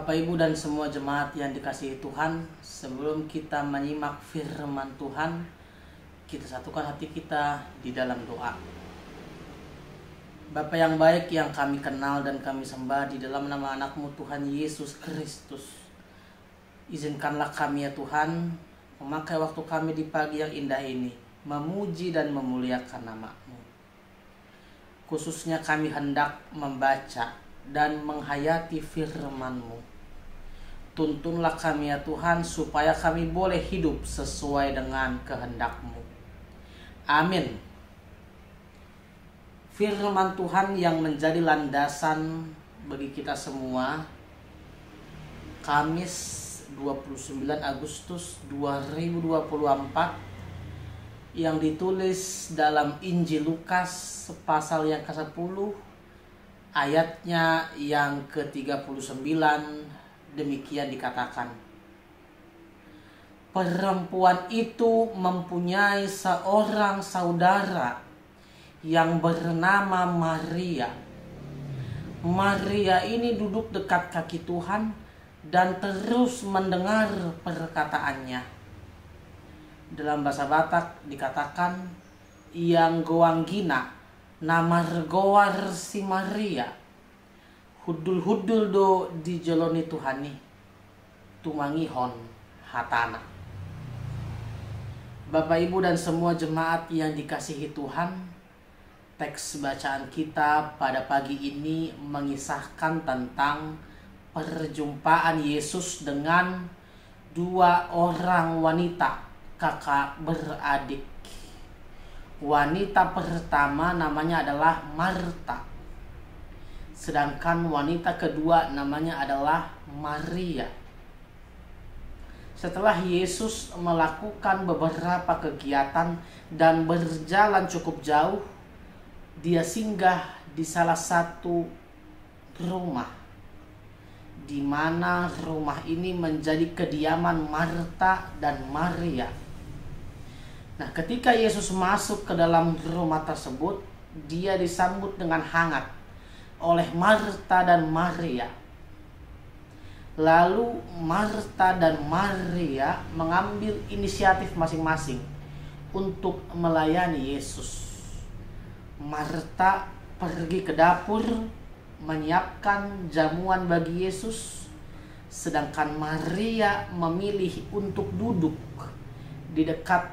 Bapak Ibu dan semua jemaat yang dikasihi Tuhan, sebelum kita menyimak firman Tuhan, kita satukan hati kita di dalam doa. Bapa yang baik yang kami kenal dan kami sembah di dalam nama anak-Mu Tuhan Yesus Kristus, izinkanlah kami ya Tuhan memakai waktu kami di pagi yang indah ini memuji dan memuliakan nama-Mu. Khususnya kami hendak membaca dan menghayati firman-Mu. Tuntunlah kami ya Tuhan supaya kami boleh hidup sesuai dengan kehendak-Mu. Amin. Firman Tuhan yang menjadi landasan bagi kita semua, Kamis 29 Agustus 2024, yang ditulis dalam Injil Lukas pasal yang ke-10, ayatnya yang ke-39, demikian dikatakan. Perempuan itu mempunyai seorang saudara yang bernama Maria. Maria ini duduk dekat kaki Tuhan dan terus mendengar perkataannya. Dalam bahasa Batak dikatakan, yang goanggina nama regowar si Maria hudul-hudul do di jeloni Tuhani tumangihon hatana. Bapak Ibu dan semua jemaat yang dikasihi Tuhan, teks bacaan kita pada pagi ini mengisahkan tentang perjumpaan Yesus dengan dua orang wanita kakak beradik. Wanita pertama namanya adalah Marta, sedangkan wanita kedua namanya adalah Maria. Setelah Yesus melakukan beberapa kegiatan dan berjalan cukup jauh, dia singgah di salah satu rumah, di mana rumah ini menjadi kediaman Marta dan Maria. Nah, ketika Yesus masuk ke dalam rumah tersebut, dia disambut dengan hangat oleh Marta dan Maria. Lalu Marta dan Maria mengambil inisiatif masing-masing untuk melayani Yesus. Marta pergi ke dapur menyiapkan jamuan bagi Yesus, sedangkan Maria memilih untuk duduk di dekat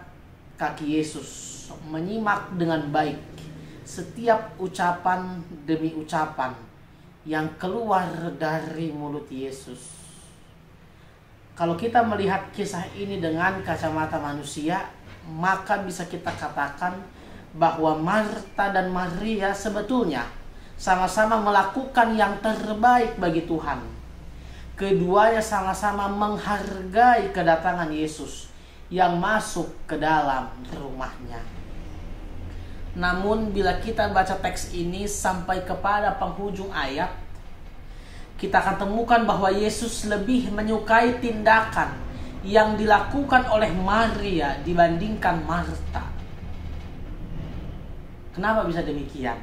kaki Yesus, menyimak dengan baik setiap ucapan demi ucapan yang keluar dari mulut Yesus. Kalau kita melihat kisah ini dengan kacamata manusia, maka bisa kita katakan bahwa Marta dan Maria sebetulnya sama-sama melakukan yang terbaik bagi Tuhan. Keduanya sama-sama menghargai kedatangan Yesus yang masuk ke dalam rumahnya. Namun bila kita baca teks ini sampai kepada penghujung ayat, kita akan temukan bahwa Yesus lebih menyukai tindakan yang dilakukan oleh Maria dibandingkan Marta. Kenapa bisa demikian?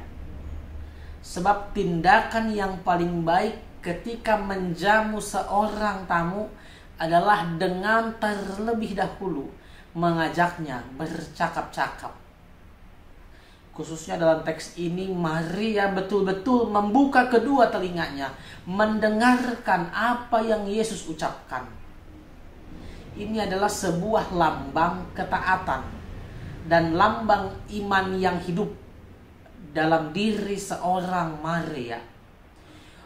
Sebab tindakan yang paling baik ketika menjamu seorang tamu adalah dengan terlebih dahulu mengajaknya bercakap-cakap. Khususnya dalam teks ini, Maria betul-betul membuka kedua telinganya, mendengarkan apa yang Yesus ucapkan. Ini adalah sebuah lambang ketaatan dan lambang iman yang hidup dalam diri seorang Maria.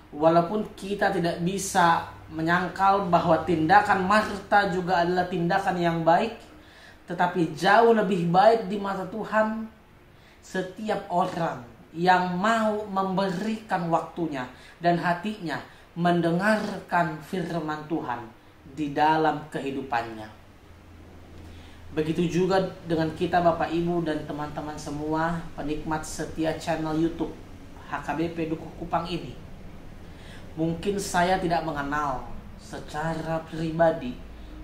Walaupun kita tidak bisa menyangkal bahwa tindakan Marta juga adalah tindakan yang baik, tetapi jauh lebih baik di mata Tuhan setiap orang yang mau memberikan waktunya dan hatinya mendengarkan firman Tuhan di dalam kehidupannya. Begitu juga dengan kita Bapak Ibu dan teman-teman semua penikmat setia channel YouTube HKBP Dukuh Kupang ini. Mungkin saya tidak mengenal secara pribadi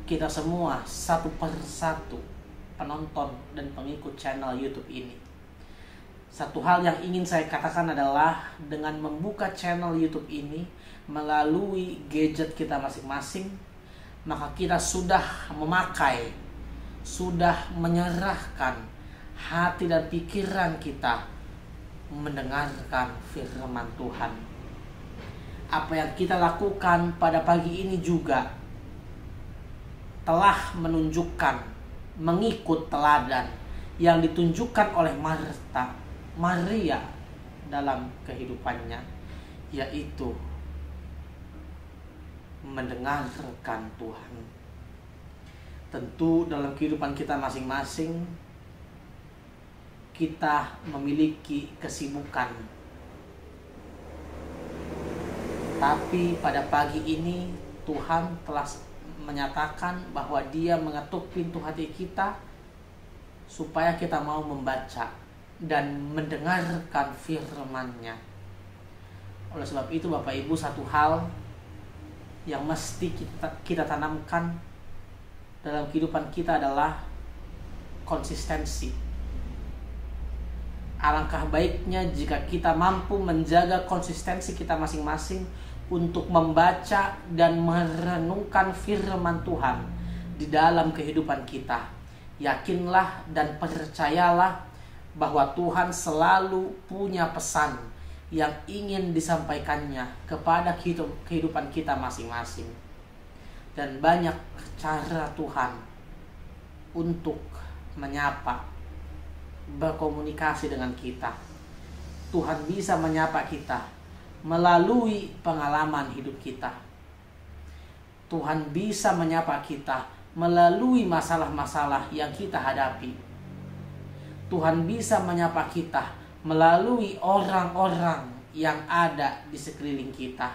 kita semua satu persatu penonton dan pengikut channel YouTube ini. Satu hal yang ingin saya katakan adalah dengan membuka channel YouTube ini melalui gadget kita masing-masing, maka kita sudah memakai, sudah menyerahkan hati dan pikiran kita mendengarkan firman Tuhan. Apa yang kita lakukan pada pagi ini juga telah menunjukkan, mengikut teladan yang ditunjukkan oleh Maria dalam kehidupannya, yaitu mendengarkan Tuhan. Tentu dalam kehidupan kita masing-masing kita memiliki kesibukan, tapi pada pagi ini Tuhan telah menyatakan bahwa Dia mengetuk pintu hati kita supaya kita mau membaca dan mendengarkan firman-Nya. Oleh sebab itu Bapak Ibu, satu hal yang mesti kita tanamkan dalam kehidupan kita adalah konsistensi. Alangkah baiknya jika kita mampu menjaga konsistensi kita masing-masing untuk membaca dan merenungkan firman Tuhan di dalam kehidupan kita. Yakinlah dan percayalah bahwa Tuhan selalu punya pesan yang ingin disampaikannya kepada kehidupan kita masing-masing. Dan banyak cara Tuhan untuk menyapa, berkomunikasi dengan kita. Tuhan bisa menyapa kita melalui pengalaman hidup kita. Tuhan bisa menyapa kita melalui masalah-masalah yang kita hadapi. Tuhan bisa menyapa kita melalui orang-orang yang ada di sekeliling kita.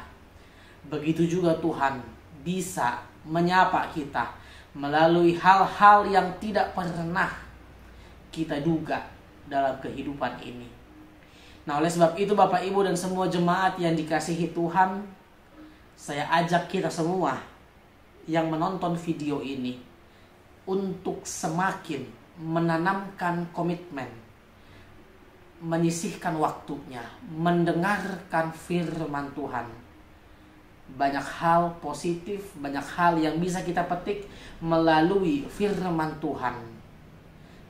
Begitu juga Tuhan bisa menyapa kita melalui hal-hal yang tidak pernah kita duga dalam kehidupan ini. Nah, oleh sebab itu Bapak Ibu dan semua jemaat yang dikasihi Tuhan, saya ajak kita semua yang menonton video ini untuk semakin menanamkan komitmen, menyisihkan waktunya, mendengarkan firman Tuhan. Banyak hal positif, banyak hal yang bisa kita petik melalui firman Tuhan.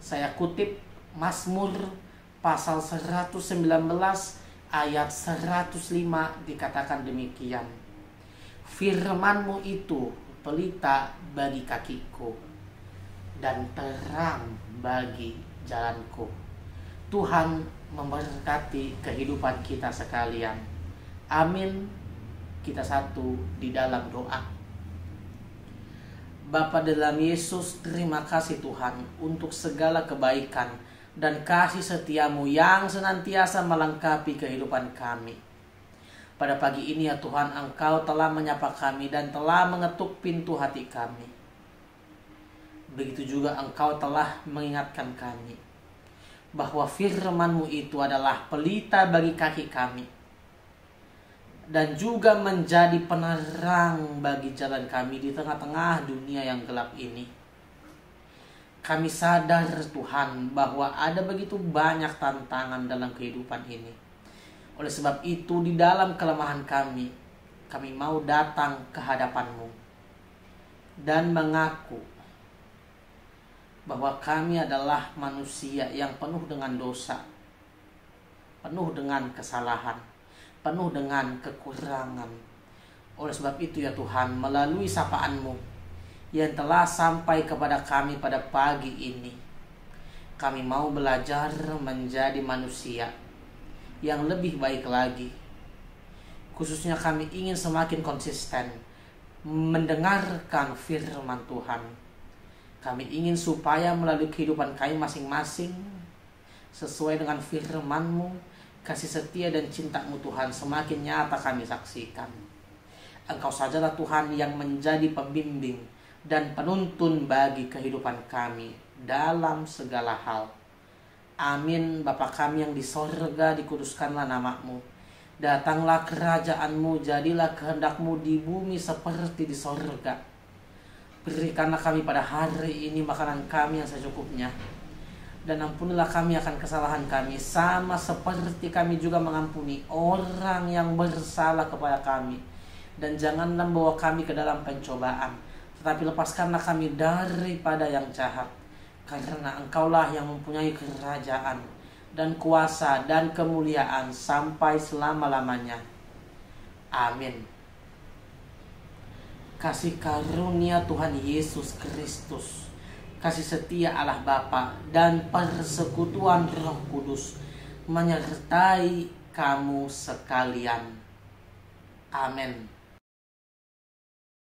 Saya kutip Mazmur pasal 119 ayat 105 dikatakan demikian. Firman-Mu itu pelita bagi kakiku dan terang bagi jalanku. Tuhan memberkati kehidupan kita sekalian. Amin. Kita satu di dalam doa. Bapa dalam Yesus, terima kasih Tuhan untuk segala kebaikan dan kasih setia-Mu yang senantiasa melengkapi kehidupan kami. Pada pagi ini ya Tuhan, Engkau telah menyapa kami dan telah mengetuk pintu hati kami. Begitu juga Engkau telah mengingatkan kami bahwa firman-Mu itu adalah pelita bagi kaki kami dan juga menjadi penerang bagi jalan kami di tengah-tengah dunia yang gelap ini. Kami sadar Tuhan bahwa ada begitu banyak tantangan dalam kehidupan ini. Oleh sebab itu di dalam kelemahan kami mau datang ke hadapan-Mu dan mengaku bahwa kami adalah manusia yang penuh dengan dosa, penuh dengan kesalahan, penuh dengan kekurangan. Oleh sebab itu ya Tuhan, melalui sapaan-Mu yang telah sampai kepada kami pada pagi ini, kami mau belajar menjadi manusia yang lebih baik lagi. Khususnya kami ingin semakin konsisten mendengarkan firman Tuhan. Kami ingin supaya melalui kehidupan kami masing-masing, sesuai dengan firman-Mu, kasih setia dan cinta-Mu Tuhan semakin nyata kami saksikan. Engkau sajalah Tuhan yang menjadi pembimbing dan penuntun bagi kehidupan kami dalam segala hal. Amin. Bapa kami yang di sorga, dikuduskanlah nama-Mu. Datanglah kerajaan-Mu, jadilah kehendak-Mu di bumi seperti di sorga. Berikanlah kami pada hari ini makanan kami yang secukupnya. Dan ampunilah kami akan kesalahan kami, sama seperti kami juga mengampuni orang yang bersalah kepada kami. Dan janganlah bawa kami ke dalam pencobaan, tetapi lepaskanlah kami daripada yang jahat. Karena Engkaulah yang mempunyai kerajaan dan kuasa dan kemuliaan sampai selama-lamanya. Amin. Kasih karunia Tuhan Yesus Kristus, kasih setia Allah Bapa, dan persekutuan Roh Kudus menyertai kamu sekalian. Amin.